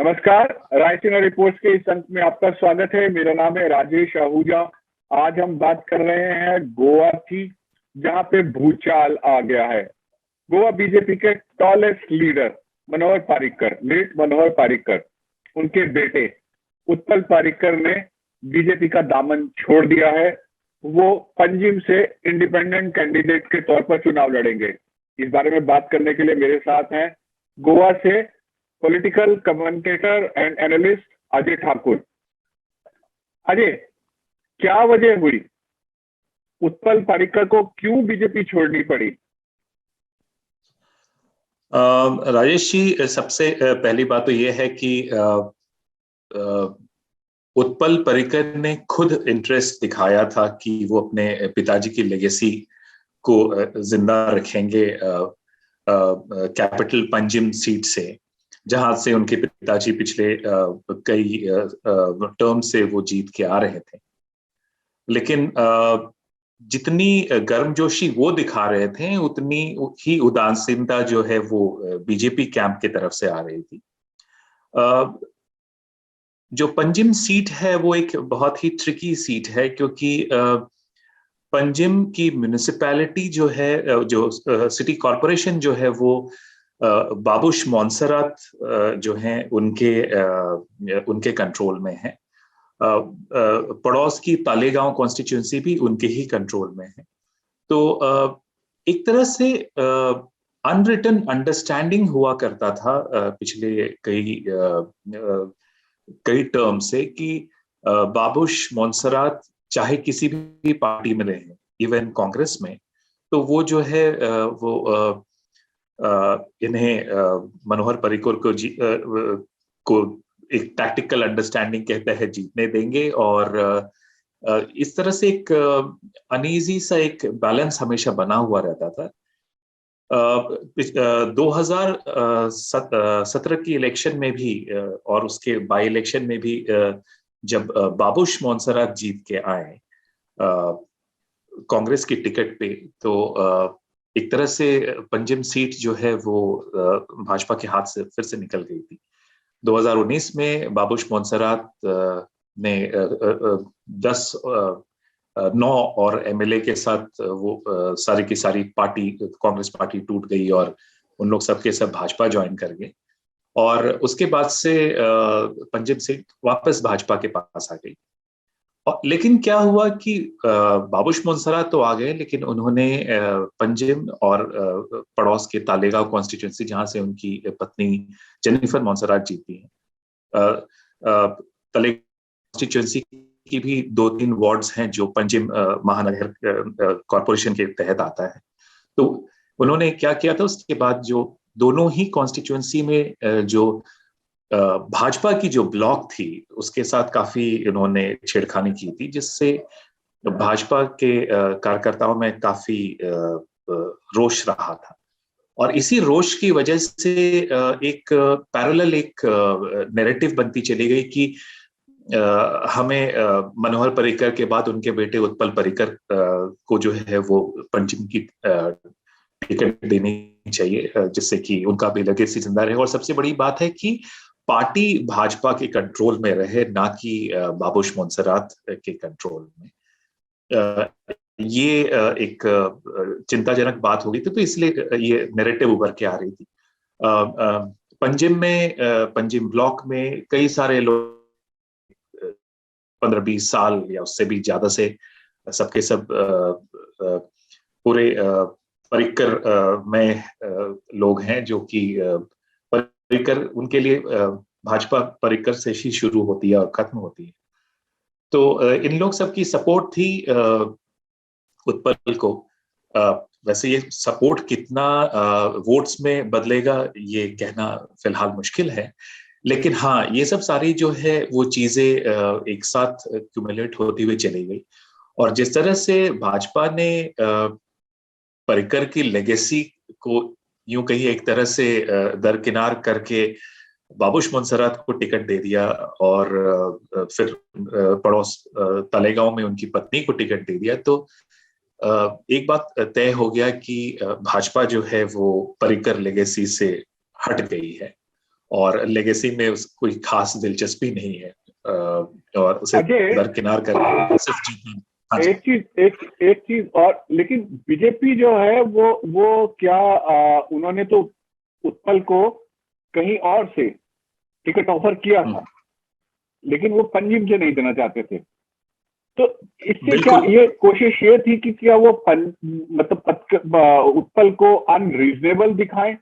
नमस्कार। रायसीना रिपोर्ट्स के इस अंक में आपका स्वागत है। मेरा नाम है राजेश आहूजा। आज हम बात कर रहे हैं गोवा की, जहां पे भूचाल आ गया है। गोवा बीजेपी के टॉलेस्ट लीडर मनोहर पार्रिकर, लेट मनोहर पार्रिकर, उनके बेटे उत्पल पार्रिकर ने बीजेपी का दामन छोड़ दिया है। वो पंजिम से इंडिपेंडेंट कैंडिडेट के तौर पर चुनाव लड़ेंगे। इस बारे में बात करने के लिए मेरे साथ हैं गोवा से political commentator and analyst Ajay Thakur. Ajay, क्या वजह हुई? उत्पल पार्रिकर को क्यों बीजेपी छोड़नी पड़ी? राजेश जी, सबसे पहली बात तो यह है कि उत्पल पार्रिकर ने खुद इंटरेस्ट दिखाया था कि वो अपने पिताजी की लेगेसी को जिंदा रखेंगे कैपिटल पंजिम सीट से, जहां से उनके पिताजी पिछले कई टर्म से वो जीत के आ रहे थे। लेकिन जितनी गर्मजोशी वो दिखा रहे थे, उतनी ही उदासीनता जो है वो बीजेपी कैंप की तरफ से आ रही थी। जो पंजिम सीट है वो एक बहुत ही ट्रिकी सीट है, क्योंकि पंजिम की म्युनिसिपैलिटी जो है, जो सिटी कॉरपोरेशन जो है, वो बाबुश मोन्सेरात जो हैं उनके कंट्रोल में है। पड़ोस की तालेगांव कॉन्स्टिट्यूंसी भी उनके ही कंट्रोल में है। तो एक तरह से अनरिटन अंडरस्टैंडिंग हुआ करता था पिछले कई टर्म से कि बाबुश मोन्सेरात चाहे किसी भी पार्टी में रहे, इवन कांग्रेस में, तो वो जो है वो इन्हें मनोहर पार्रिकर को एक टैक्टिकल अंडरस्टैंडिंग कहते हैं जीतने देंगे। और इस तरह से एक अनईजी सा एक बैलेंस हमेशा बना हुआ रहता था। 2017 की इलेक्शन में भी और उसके बाई इलेक्शन में भी जब बाबुश मोन्सेरात जीत के आए कांग्रेस की टिकट पे, तो एक तरह से पंजिम सीट जो है वो भाजपा के हाथ से फिर से निकल गई थी। 2019 में बाबुश मोन्सेरात ने 9 और एमएलए के साथ वो सारी की सारी पार्टी, कांग्रेस पार्टी टूट गई और उन लोग सबके सब भाजपा ज्वाइन कर गए। और उसके बाद से पंजिम सीट वापस भाजपा के पास आ गई। लेकिन क्या हुआ कि बाबुश मोन्सेरात तो आ गए, लेकिन उन्होंने पंजिम और पड़ोस के तालेगांव कॉन्स्टिट्यूंसी, जहां से उनकी पत्नी जेनिफर मोन्सेरात जीती है, तालेगांव कॉन्स्टिट्यूंसी की भी 2-3 वार्ड्स हैं जो पंजिम महानगर कॉर्पोरेशन के तहत आता है। तो उन्होंने क्या किया था, उसके बाद जो दोनों ही कॉन्स्टिट्यूंसी में जो भाजपा की जो ब्लॉक थी उसके साथ काफी इन्होंने छेड़खानी की थी, जिससे भाजपा के कार्यकर्ताओं में काफी रोष रहा था। और इसी रोष की वजह से एक पैरेलल एक नैरेटिव बनती चली गई कि हमें मनोहर पार्रिकर के बाद उनके बेटे उत्पल पार्रिकर को जो है वो पंजिम की टिकट देनी चाहिए, जिससे कि उनका भी लेगेसी जिंदा रहे। और सबसे बड़ी बात है कि पार्टी भाजपा के कंट्रोल में रहे, ना कि बाबुश मोन्सेरात के कंट्रोल में। ये एक चिंताजनक बात हो गई थी, तो इसलिए ये नैरेटिव उभर के आ रही थी। पंजिम ब्लॉक में कई सारे लोग 15-20 साल या उससे भी ज्यादा से सबके सब पूरे पार्रिकर में लोग हैं, जो कि पार्रिकर उनके लिए भाजपा पार्रिकर से ही शुरू होती है और खत्म होती है। तो इन लोग सबकी सपोर्ट थी उत्पल को। वैसे ये सपोर्ट कितना वोट्स में बदलेगा ये कहना फिलहाल मुश्किल है, लेकिन हाँ, ये सब सारी जो है वो चीजें एक साथ क्यूमुलेट होती हुई चली गई। और जिस तरह से भाजपा ने पार्रिकर की लेगेसी को यूं कही एक तरह से दरकिनार करके बाबुश मोन्सेरात को टिकट दे दिया, और फिर पड़ोस तालेगांव में उनकी पत्नी को टिकट दे दिया, तो एक बात तय हो गया कि भाजपा जो है वो पार्रिकर लेगेसी से हट गई है। और लेगेसी में कोई खास दिलचस्पी नहीं है, और उसे दरकिनार करके सिर्फ जीतना। हाँ जी। एक चीज और, लेकिन बीजेपी जो है वो क्या उन्होंने तो उत्पल को कहीं और से टिकट ऑफर किया था, लेकिन वो पंजिम से नहीं देना चाहते थे। तो इससे क्या ये कोशिश ये थी कि क्या वो मतलब उत्पल को अनरीजनेबल दिखाएं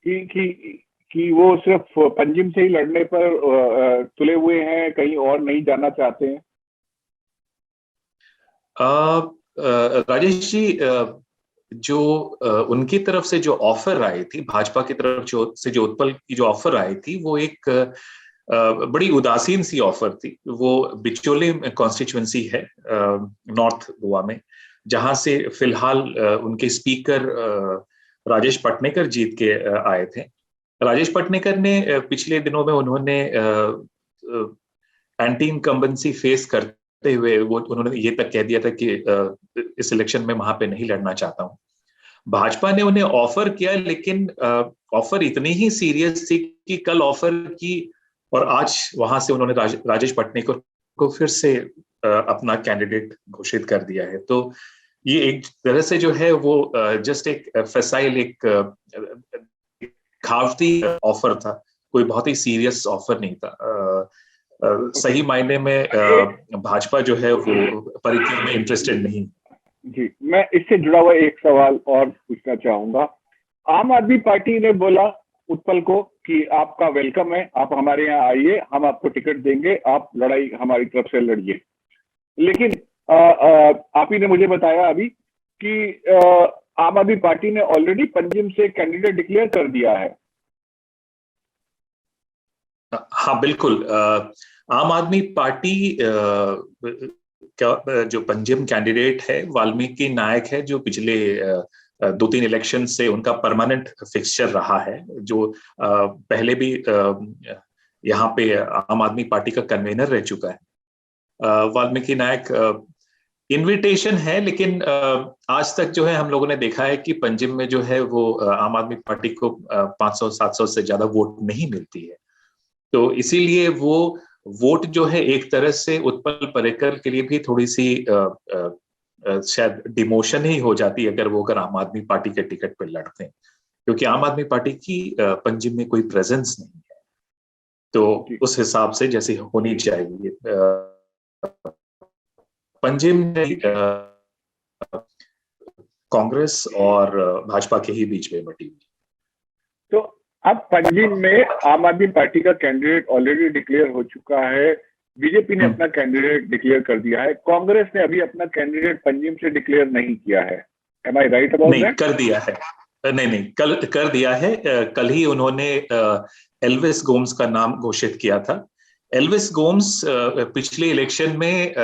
कि वो सिर्फ पंजिम से ही लड़ने पर तुले हुए हैं, कहीं और नहीं जाना चाहते हैं? राजेश जी, जो उनकी तरफ से जो ऑफर आई थी, भाजपा की तरफ जो उत्पल की जो ऑफर आई थी, वो एक बड़ी उदासीन सी ऑफर थी। वो बिचोली कॉन्स्टिट्यूएंसी है नॉर्थ गोवा में, जहां से फिलहाल उनके स्पीकर राजेश पटनेकर जीत के आए थे। राजेश पटनेकर ने पिछले दिनों में उन्होंने एंटी इनकम्बेंसी फेस करते हुए उन्होंने ये तक कह दिया था कि इस इलेक्शन में वहां पे नहीं लड़ना चाहता हूं। भाजपा ने उन्हें ऑफर किया, लेकिन ऑफर इतनी ही सीरियस थी कि कल ऑफर की और आज वहां से उन्होंने राजेश पटनेकर को फिर से अपना कैंडिडेट घोषित कर दिया है। तो ये एक तरह से जो है वो जस्ट एक फैसाइल, एक खावती ऑफर था, कोई बहुत ही सीरियस ऑफर नहीं था। सही मायने में भाजपा जो है वो परिक्रमा में इंटरेस्टेड नहीं। जी, मैं इससे जुड़ा हुआ एक सवाल और पूछना चाहूंगा। आम आदमी पार्टी ने बोला उत्पल को कि आपका वेलकम है, आप हमारे यहाँ आइए, हम आपको टिकट देंगे, आप लड़ाई हमारी तरफ से लड़िए। लेकिन आप ही ने मुझे बताया अभी कि आम आदमी पार्टी ने ऑलरेडी पंजिम से कैंडिडेट डिक्लेयर कर दिया है। हाँ बिल्कुल, आम आदमी पार्टी जो पंजिम कैंडिडेट है वाल्मीकि नायक है, जो पिछले 2-3 इलेक्शन से उनका परमानेंट फिक्सचर रहा है, जो पहले भी यहाँ पे आम आदमी पार्टी का कन्वीनर रह चुका है। वाल्मीकि नायक इनविटेशन है, लेकिन आज तक जो है हम लोगों ने देखा है कि पंजिम में जो है वो आम आदमी पार्टी को 500-700 से ज्यादा वोट नहीं मिलती है। तो इसीलिए वो वोट जो है एक तरह से उत्पल पर्रिकर के लिए भी थोड़ी सी शायद डिमोशन ही हो जाती है अगर आम आदमी पार्टी के टिकट पर लड़ते हैं, क्योंकि आम आदमी पार्टी की पंजिम में कोई प्रेजेंस नहीं है। तो उस हिसाब से जैसे होनी चाहिए, पंजिम में कांग्रेस और भाजपा के ही बीच में बटी हुई। तो अब पंजिम में आम आदमी पार्टी का कैंडिडेट ऑलरेडी डिक्लेयर हो चुका है, बीजेपी ने अपना कैंडिडेट डिक्लेयर कर दिया है, कांग्रेस ने अभी अपना कैंडिडेट पंजिम से डिक्लेयर नहीं किया है। Am I right about that? नहीं, कर दिया है। नहीं, कल कर दिया है। कल ही उन्होंने एल्विस गोम्स का नाम घोषित किया था। एल्विस गोम्स पिछले इलेक्शन में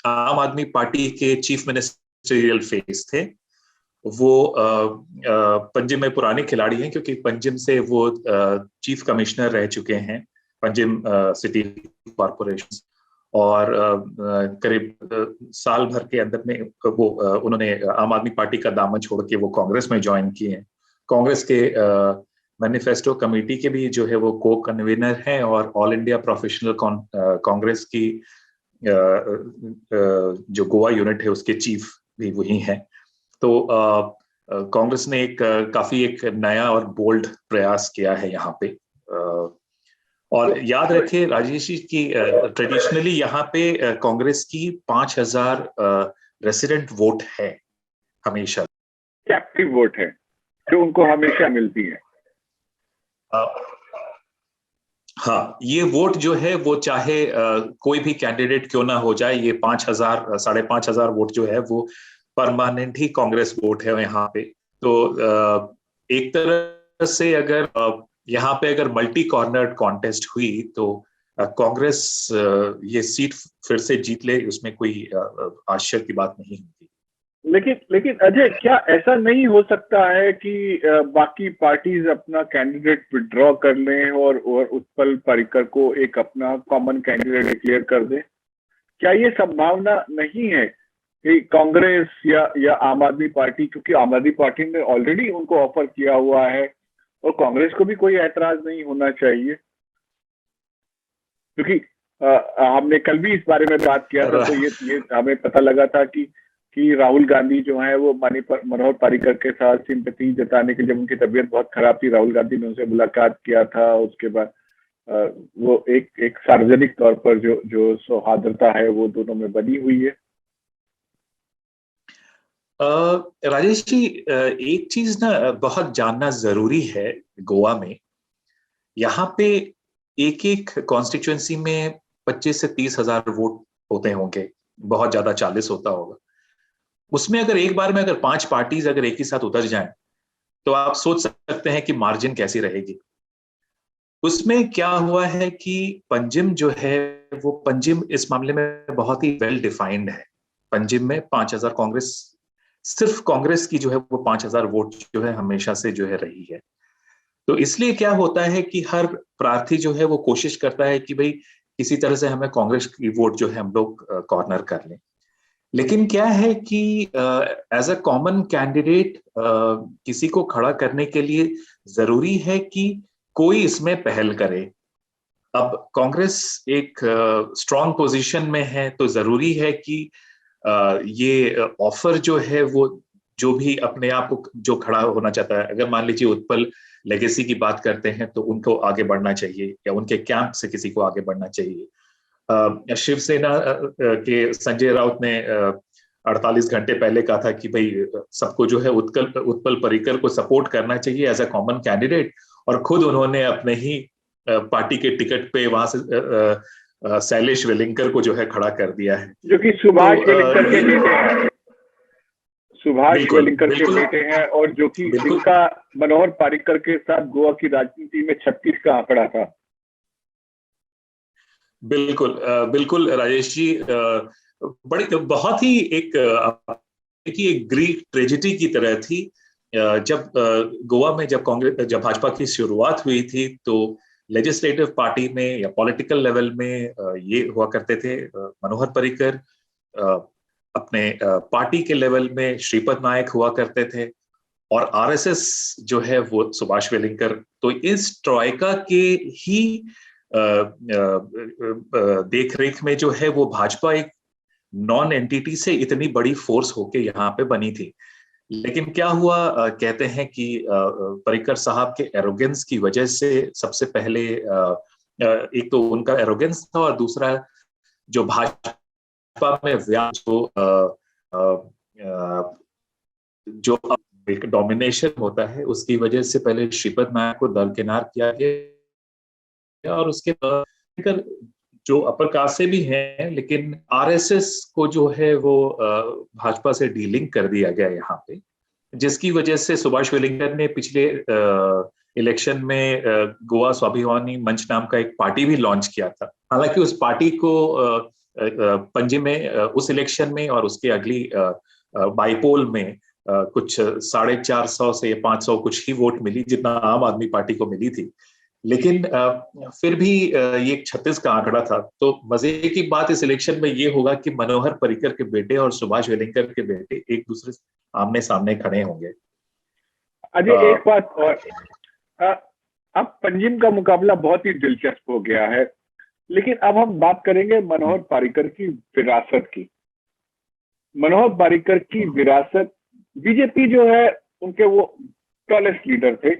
आम आदमी पार्टी के चीफ मिनिस्टरियल फेस थे। वो पंजिम में पुराने खिलाड़ी हैं, क्योंकि पंजिम से वो चीफ कमिश्नर रह चुके हैं पंजिम सिटी कॉरपोरेशन, और करीब साल भर के अंदर में वो उन्होंने आम आदमी पार्टी का दामन छोड़ के वो कांग्रेस में ज्वाइन किए हैं। कांग्रेस के मैनिफेस्टो कमेटी के भी जो है वो को कन्वीनर हैं, और ऑल इंडिया प्रोफेशनल कांग्रेस की जो गोवा यूनिट है उसके चीफ भी वही हैं। तो कांग्रेस ने काफी एक नया और बोल्ड प्रयास किया है यहाँ पे। और याद रखें राजेश जी की ट्रेडिशनली यहाँ पे कांग्रेस की 5,000 रेसिडेंट वोट है, हमेशा कैप्टिव वोट है जो उनको हमेशा मिलती है। हाँ, ये वोट जो है वो चाहे कोई भी कैंडिडेट क्यों ना हो जाए, ये 5,000 5,500 वोट जो है वो परमानेंट ही कांग्रेस वोट है यहाँ पे। तो एक तरह से अगर यहाँ पे अगर मल्टी कॉर्नर्ड कॉन्टेस्ट हुई तो कांग्रेस ये सीट फिर से जीत ले, उसमें कोई आश्चर्य की बात नहीं होगी। लेकिन अजय, क्या ऐसा नहीं हो सकता है कि बाकी पार्टीज अपना कैंडिडेट विड्रॉ कर लें और उत्पल पर्रिकर को एक अपना कॉमन कैंडिडेट डिक्लेयर कर दें? क्या ये संभावना नहीं है कि कांग्रेस या आम आदमी पार्टी, क्योंकि आम आदमी पार्टी ने ऑलरेडी उनको ऑफर किया हुआ है और कांग्रेस को भी कोई ऐतराज नहीं होना चाहिए, क्योंकि हमने कल भी इस बारे में बात किया था, तो ये हमें पता लगा था कि राहुल गांधी जो है वो मनोहर पर्रिकर के साथ सिंपैथी जताने के लिए, जब उनकी तबीयत बहुत खराब थी, राहुल गांधी ने उनसे मुलाकात किया था। उसके बाद वो एक सार्वजनिक तौर पर जो सौहार्दता है वो दोनों में बनी हुई है। राजेश जी, एक चीज ना बहुत जानना जरूरी है। गोवा में यहाँ पे एक एक कॉन्स्टिट्यूएंसी में 25 से 30 हजार वोट होते होंगे, बहुत ज्यादा 40 होता होगा। उसमें अगर एक बार में अगर 5 पार्टीज अगर एक ही साथ उतर जाएं, तो आप सोच सकते हैं कि मार्जिन कैसी रहेगी। उसमें क्या हुआ है कि पंजिम जो है वो पंजिम इस मामले में बहुत ही वेल डिफाइंड है। पंजिम में 5000 कांग्रेस, सिर्फ कांग्रेस की जो है वो 5000 वोट जो है हमेशा से जो है रही है। तो इसलिए क्या होता है कि हर प्रार्थी जो है वो कोशिश करता है कि भाई किसी तरह से हमें कांग्रेस की वोट जो है हम लोग कॉर्नर कर लें। लेकिन क्या है कि एज अ कॉमन कैंडिडेट किसी को खड़ा करने के लिए जरूरी है कि कोई इसमें पहल करे। अब कांग्रेस एक स्ट्रांग पोजीशन में है, तो जरूरी है कि ये ऑफर जो है वो जो भी अपने आप को जो खड़ा होना चाहता है, अगर मान लीजिए उत्पल लेगेसी की बात करते हैं तो उनको आगे बढ़ना चाहिए, या उनके कैंप से किसी को आगे बढ़ना चाहिए। शिवसेना के संजय राउत ने 48 घंटे पहले कहा था कि भाई सबको जो है उत्पल पर्रिकर को सपोर्ट करना चाहिए एज अ कॉमन कैंडिडेट, और खुद उन्होंने अपने ही पार्टी के टिकट पे वहां से शैलेश वेलिंकर को जो है खड़ा कर दिया है, जो कि सुभाष वेलिंकर के बेटे हैं। सुभाष वेलिंकर के बेटे हैं, और जो कि जिनका मनोहर पर्रिकर के साथ गोवा की राजनीति में 36 का आंकड़ा था। बिल्कुल बिल्कुल राजेश जी, बड़ी बहुत ही एक ग्रीक ट्रेजेडी की तरह थी। जब गोवा में जब भाजपा की शुरुआत हुई थी, तो लेजिस्लेटिव पार्टी में या पॉलिटिकल लेवल में ये हुआ करते थे मनोहर पर्रिकर, अपने पार्टी के लेवल में श्रीपद नायक हुआ करते थे, और आरएसएस जो है वो सुभाष वेलिंकर। तो इस ट्रॉयका के ही देख रेख में जो है वो भाजपा एक नॉन एंटिटी से इतनी बड़ी फोर्स होके यहाँ पे बनी थी। लेकिन क्या हुआ, कहते हैं कि पर्रिकर साहब के एरोगेंस की वजह से सबसे पहले एक तो उनका एरोगेंस था, और दूसरा जो भाजपा में जो एक डोमिनेशन होता है उसकी वजह से पहले श्रीपद नायक को दरकिनार किया गया, और उसके बाद जो अपर कास्ट से भी हैं, लेकिन आरएसएस को जो है वो भाजपा से डीलिंक कर दिया गया यहाँ पे, जिसकी वजह से सुभाष वेलिंकर ने पिछले इलेक्शन में गोवा स्वाभिमानी मंच नाम का एक पार्टी भी लॉन्च किया था। हालांकि उस पार्टी को पंजिम में उस इलेक्शन में और उसके अगली बाईपोल में कुछ 450 से 500 कुछ ही वोट मिली, जितना आम आदमी पार्टी को मिली थी। लेकिन फिर भी ये 36 का आंकड़ा था। तो मजे की बात इस इलेक्शन में ये होगा कि मनोहर पर्रिकर के बेटे और सुभाष वेलिंकर के बेटे एक दूसरे आमने सामने खड़े होंगे। अजय, एक बात और, अब पंजिम का मुकाबला बहुत ही दिलचस्प हो गया है, लेकिन अब हम बात करेंगे मनोहर पर्रिकर की विरासत की। मनोहर पर्रिकर की विरासत, बीजेपी जो है उनके वो टॉलेस्ट लीडर थे,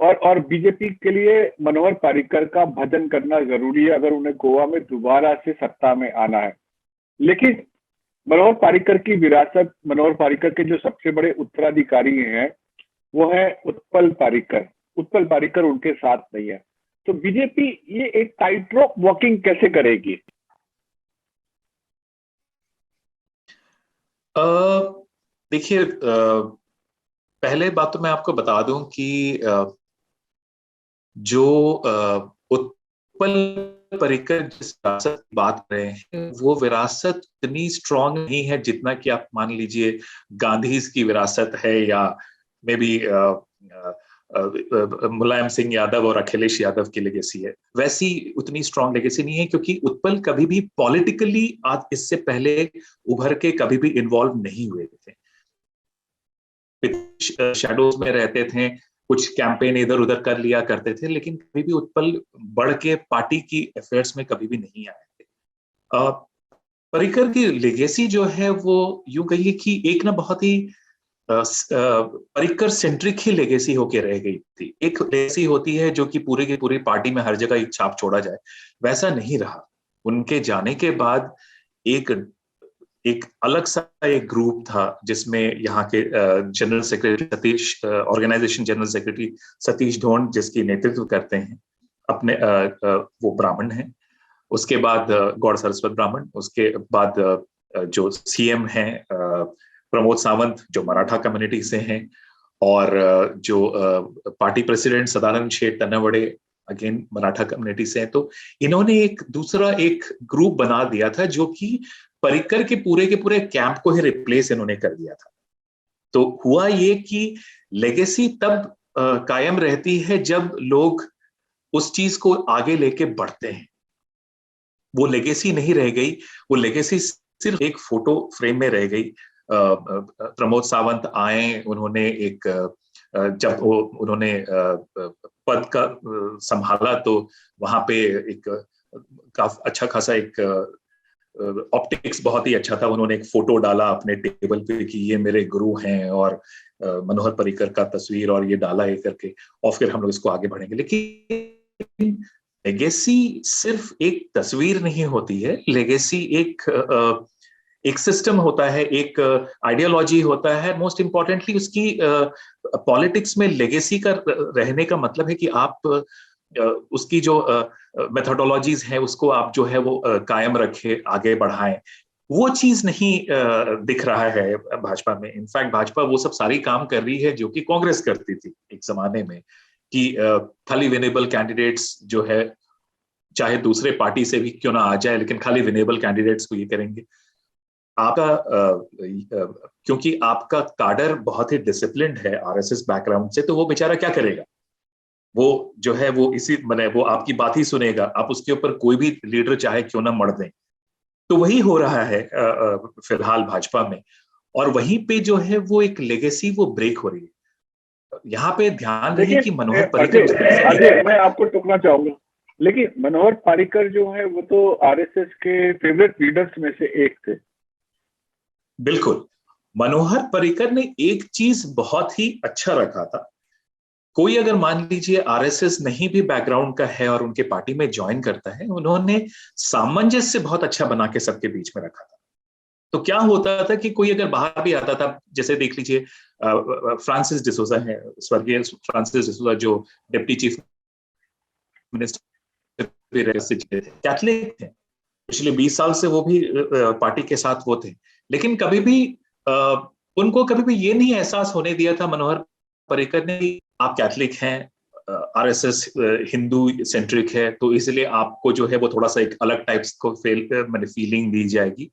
और बीजेपी के लिए मनोहर पर्रिकर का भजन करना जरूरी है अगर उन्हें गोवा में दोबारा से सत्ता में आना है। लेकिन मनोहर पर्रिकर की विरासत, मनोहर पर्रिकर के जो सबसे बड़े उत्तराधिकारी हैं वो है उत्पल पर्रिकर। उत्पल पर्रिकर उनके साथ नहीं है, तो बीजेपी ये एक टाइट रोप वॉकिंग कैसे करेगी? देखिए, पहले बात तो मैं आपको बता दूं कि जो उत्पल पर्रिकर जिस विरासत की बात कर रहे हैं, वो विरासत इतनी स्ट्रांग नहीं है जितना कि आप मान लीजिए गांधी की विरासत है, या मे बी मुलायम सिंह यादव और अखिलेश यादव की लेगेसी है। वैसी उतनी स्ट्रांग लेगेसी नहीं है, क्योंकि उत्पल कभी भी पॉलिटिकली आज इससे पहले उभर के कभी भी इन्वॉल्व नहीं हुए थे, शैडोज में रहते थे। कुछ कैंपेन इधर उधर कर लिया करते थे, लेकिन कभी भी उत्पल बढ़ के पार्टी की अफेयर्स में कभी भी नहीं आए थे। पर्रिकर की लेगेसी जो है वो यूं कहिए कि एक ना बहुत ही पर्रिकर सेंट्रिक ही लेगेसी होके रह गई थी। एक लेगेसी होती है जो कि पूरे की पूरी पार्टी में हर जगह एक छाप छोड़ा जाए, वैसा नहीं रहा। उनके जाने के बाद एक एक अलग सा एक ग्रुप था जिसमें यहाँ के general secretary Satish, organisation general secretary Satish Dhond जिसकी नेतृत्व करते हैं, अपने वो ब्राह्मण हैं। उसके बाद गौड़ सरस्वत ब्राह्मण, उसके बाद जो सीएम हैं प्रमोद सावंत जो मराठा कम्युनिटी से हैं, और जो party president Sadanand Sheth तन्नावड़े again Maratha community से हैं। तो इन्होंने एक दूसरा एक ग्रुप बना दिया था जो कि पर्रिकर के पूरे कैंप को ही रिप्लेस इन्होंने कर दिया था। तो हुआ ये कि लेगेसी तब कायम रहती है जब लोग उस चीज को आगे लेके बढ़ते हैं। वो लेगेसी नहीं रह गई, वो लेगेसी सिर्फ एक फोटो फ्रेम में रह गई। प्रमोद सावंत आए, उन्होंने एक जब वो उन्होंने पद का संभाला तो वहां पे एक काफी अच्छा खासा एक ऑप्टिक्स बहुत ही अच्छा था। उन्होंने एक फोटो डाला अपने टेबल पे कि ये मेरे गुरु हैं, और मनोहर पर्रिकर का तस्वीर, और ये डाला ये करके, और फिर हम लोग इसको आगे बढ़ेंगे। लेकिन लेगेसी सिर्फ एक तस्वीर नहीं होती है, लेगेसी एक सिस्टम होता है, एक आइडियोलॉजी होता है। मोस्ट इंपॉर्टेंटली उसकी पॉलिटिक्स में लेगेसी का रहने का मतलब है कि आप उसकी जो मेथोडोलॉजीज है उसको आप जो है वो कायम रखे, आगे बढ़ाएं। वो चीज नहीं दिख रहा है भाजपा में। इनफैक्ट भाजपा वो सब सारी काम कर रही है जो कि कांग्रेस करती थी एक जमाने में, कि खाली विनेबल कैंडिडेट्स जो है चाहे दूसरे पार्टी से भी क्यों ना आ जाए, लेकिन खाली विनेबल कैंडिडेट्स को ये करेंगे। आपका क्योंकि आपका काडर बहुत ही डिसिप्लिन्ड है आरएसएस बैकग्राउंड से, तो वो बेचारा क्या करेगा? वो जो है वो इसी मैंने वो आपकी बात ही सुनेगा, आप उसके ऊपर कोई भी लीडर चाहे क्यों ना मर दें। तो वही हो रहा है फिलहाल भाजपा में, और वहीं पे जो है वो एक लेगेसी वो ब्रेक हो रही है। यहाँ पे ध्यान रहे कि मनोहर पर्रिकर, अजय मैं आपको टोकना चाहूंगा, लेकिन मनोहर पर्रिकर जो है वो तो आरएसएस के फेवरेट लीडर्स में से एक थे। बिल्कुल, मनोहर पर्रिकर ने एक चीज बहुत ही अच्छा रखा था। कोई अगर मान लीजिए आरएसएस नहीं भी बैकग्राउंड का है और उनके पार्टी में ज्वाइन करता है, उन्होंने सामंजस्य बहुत अच्छा बना के सबके बीच में रखा था। तो क्या होता था कि कोई अगर बाहर भी आता था, जैसे देख लीजिए फ्रांसिस डिसोजा है, स्वर्गीय फ्रांसिस डिसोजा जो डिप्टी चीफ मिनिस्टर भी रहे थे, कैथलिक थे, पिछले 20 साल से वो भी पार्टी के साथ वो थे। लेकिन कभी भी उनको कभी भी ये नहीं एहसास होने दिया था मनोहर पर्रिकर ने, आप कैथलिक हैं, आरएसएस हिंदू सेंट्रिक है, तो इसलिए आपको जो है वो थोड़ा सा एक अलग टाइप्स को फीलिंग दी जाएगी।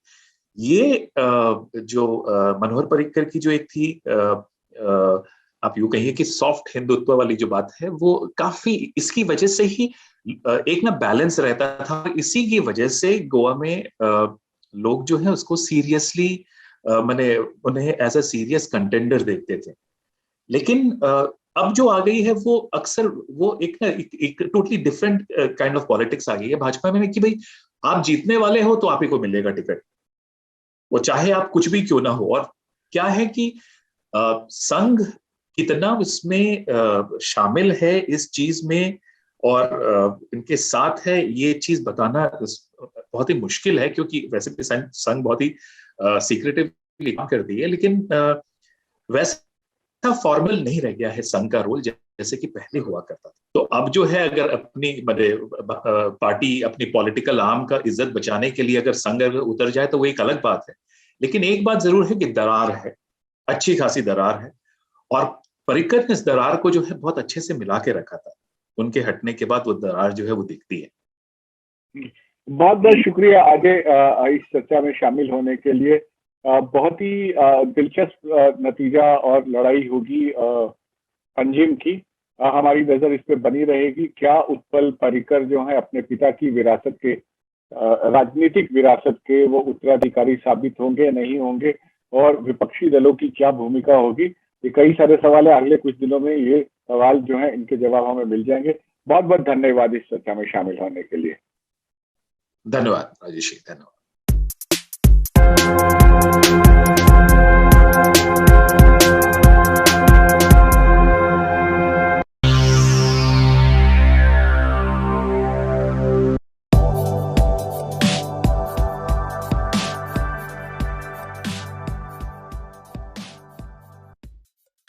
ये जो मनोहर पर्रिकर की जो एक थी, आप यूं कहिए कि सॉफ्ट हिंदुत्व वाली जो बात है, वो काफी इसकी वजह से ही एक ना बैलेंस रहता था। इसी की वजह से गोवा में लोग जो है उसको सीरियसली मैंने उन्हें एज अ सीरियस कंटेंडर देखते थे। लेकिन अब जो आ गई है वो अक्सर वो एक ना एक totally different kind of politics आ गई है भाजपा में, कि भाई आप जीतने वाले हो तो आप ही को मिलेगा टिकट, वो चाहे आप कुछ भी क्यों ना हो। और क्या है कि संघ कितना इसमें शामिल है इस चीज में और इनके साथ है, ये चीज बताना बहुत ही मुश्किल है, क्योंकि वैसे भी संघ बहुत ही सीक्रेटिवली काम करती है, लेकिन वैसा फॉर्मल नहीं रह गया है संघ का रोल जैसे कि पहले हुआ करता था। तो अब जो है अगर अपनी पार्टी अपनी पॉलिटिकल आर्म का इज्जत बचाने के लिए अगर संघ उतर जाए तो वो एक अलग बात है। लेकिन एक बात जरूर है कि दरार है, अच्छी खासी दरार है, और पर्रिकर ने इस दरार को जो है बहुत अच्छे से मिला के रखा था। उनके हटने के बाद वो दरार जो है वो दिखती है। बहुत बहुत शुक्रिया अजय इस चर्चा में शामिल होने के लिए। बहुत ही दिलचस्प नतीजा और लड़ाई होगी पंजिम की। हमारी नजर इस पे बनी रहेगी, क्या उत्पल पर्रिकर जो है अपने पिता की विरासत के राजनीतिक विरासत के वो उत्तराधिकारी साबित होंगे नहीं होंगे, और विपक्षी दलों की क्या भूमिका होगी। ये कई सारे सवाल है, अगले कुछ दिनों में ये सवाल जो है इनके जवाब हमें मिल जाएंगे। बहुत बहुत धन्यवाद इस चर्चा में शामिल होने के लिए। धन्यवाद राजेश, धन्यवाद।